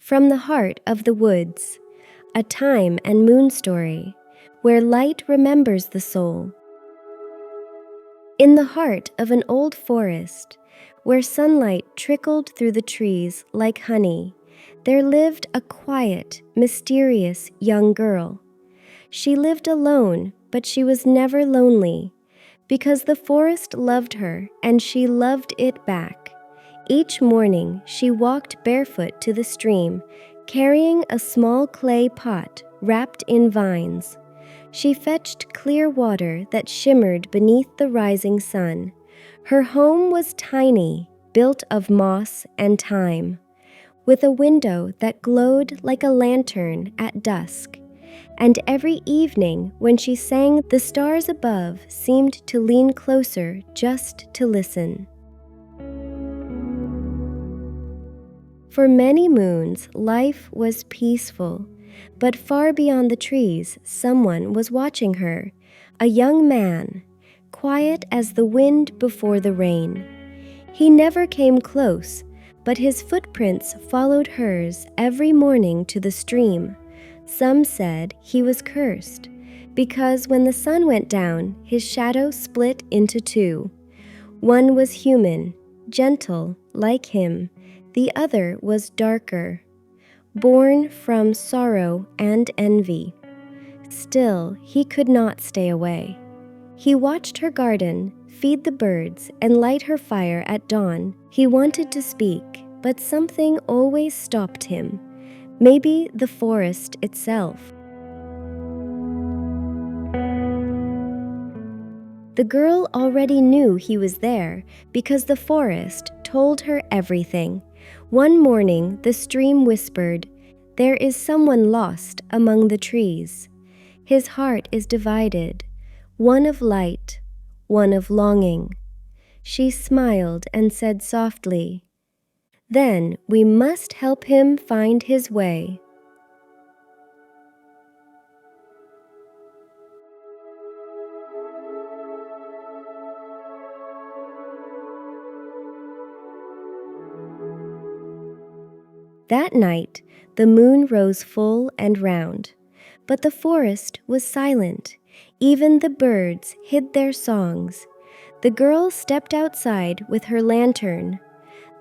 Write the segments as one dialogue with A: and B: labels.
A: From the heart of the woods, a Thyme and Moon story, where light remembers the soul. In the heart of an old forest, where sunlight trickled through the trees like honey, there lived a quiet, mysterious young girl. She lived alone, but she was never lonely, because the forest loved her and she loved it back. Each morning she walked barefoot to the stream, carrying a small clay pot wrapped in vines. She fetched clear water that shimmered beneath the rising sun. Her home was tiny, built of moss and thyme, with a window that glowed like a lantern at dusk. And every evening when she sang, the stars above seemed to lean closer just to listen. For many moons, life was peaceful, but far beyond the trees, someone was watching her, a young man, quiet as the wind before the rain. He never came close, but his footprints followed hers every morning to the stream. Some said he was cursed, because when the sun went down, his shadow split into two. One was human, gentle, like him. The other was darker, born from sorrow and envy. Still, he could not stay away. He watched her garden, feed the birds, and light her fire at dawn. He wanted to speak, but something always stopped him. Maybe the forest itself. The girl already knew he was there because the forest told her everything. One morning, the stream whispered, "There is someone lost among the trees. His heart is divided, one of light, one of longing." She smiled and said softly, "Then we must help him find his way." That night, the moon rose full and round, but the forest was silent. Even the birds hid their songs. The girl stepped outside with her lantern.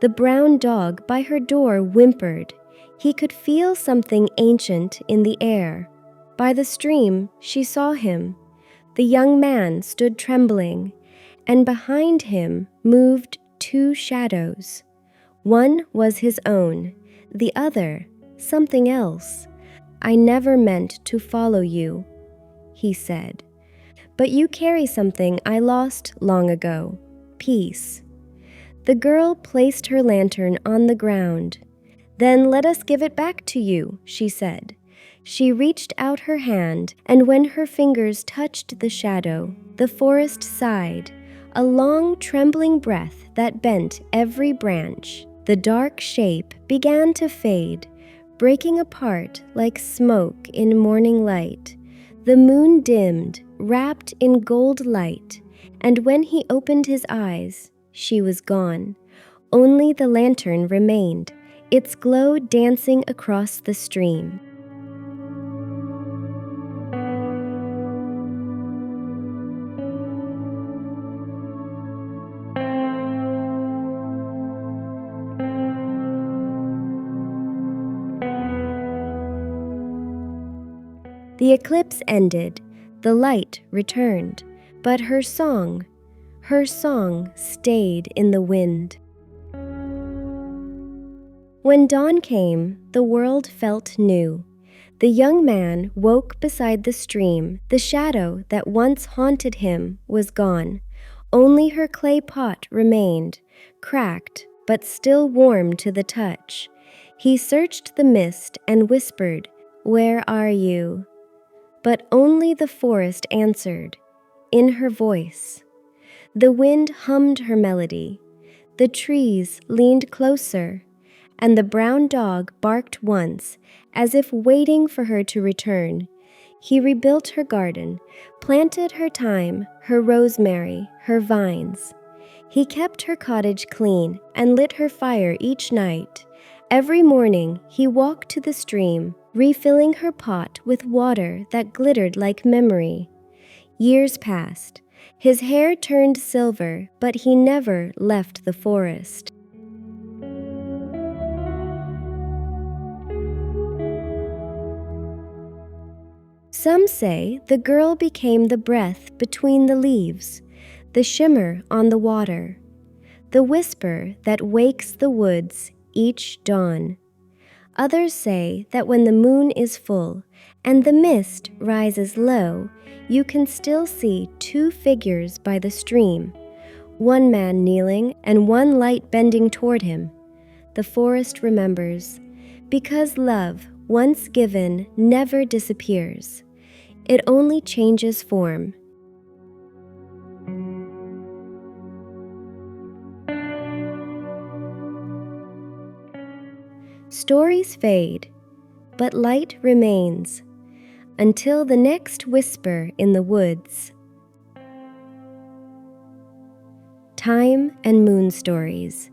A: The brown dog by her door whimpered. He could feel something ancient in the air. By the stream, she saw him. The young man stood trembling, and behind him moved two shadows. One was his own, the other something else. "I never meant to follow you," he said, "but you carry something I lost long ago, peace." The girl placed her lantern on the ground. "Then let us give it back to you," she said. She reached out her hand, and when her fingers touched the shadow, the forest sighed, a long trembling breath that bent every branch. The dark shape began to fade, breaking apart like smoke in morning light. The moon dimmed, wrapped in gold light, and when he opened his eyes, she was gone. Only the lantern remained, its glow dancing across the stream. The eclipse ended, the light returned, but her song stayed in the wind. When dawn came, the world felt new. The young man woke beside the stream. The shadow that once haunted him was gone. Only her clay pot remained, cracked but still warm to the touch. He searched the mist and whispered, "Where are you?" But only the forest answered, in her voice. The wind hummed her melody. The trees leaned closer, and the brown dog barked once, as if waiting for her to return. He rebuilt her garden, planted her thyme, her rosemary, her vines. He kept her cottage clean and lit her fire each night. Every morning he walked to the stream, refilling her pot with water that glittered like memory. Years passed. His hair turned silver, but he never left the forest. Some say the girl became the breath between the leaves, the shimmer on the water, the whisper that wakes the woods each dawn. Others say that when the moon is full and the mist rises low, you can still see two figures by the stream, one man kneeling and one light bending toward him. The forest remembers, because love, once given, never disappears. It only changes form. Stories fade, but light remains, until the next whisper in the woods. Thyme and Moon Stories.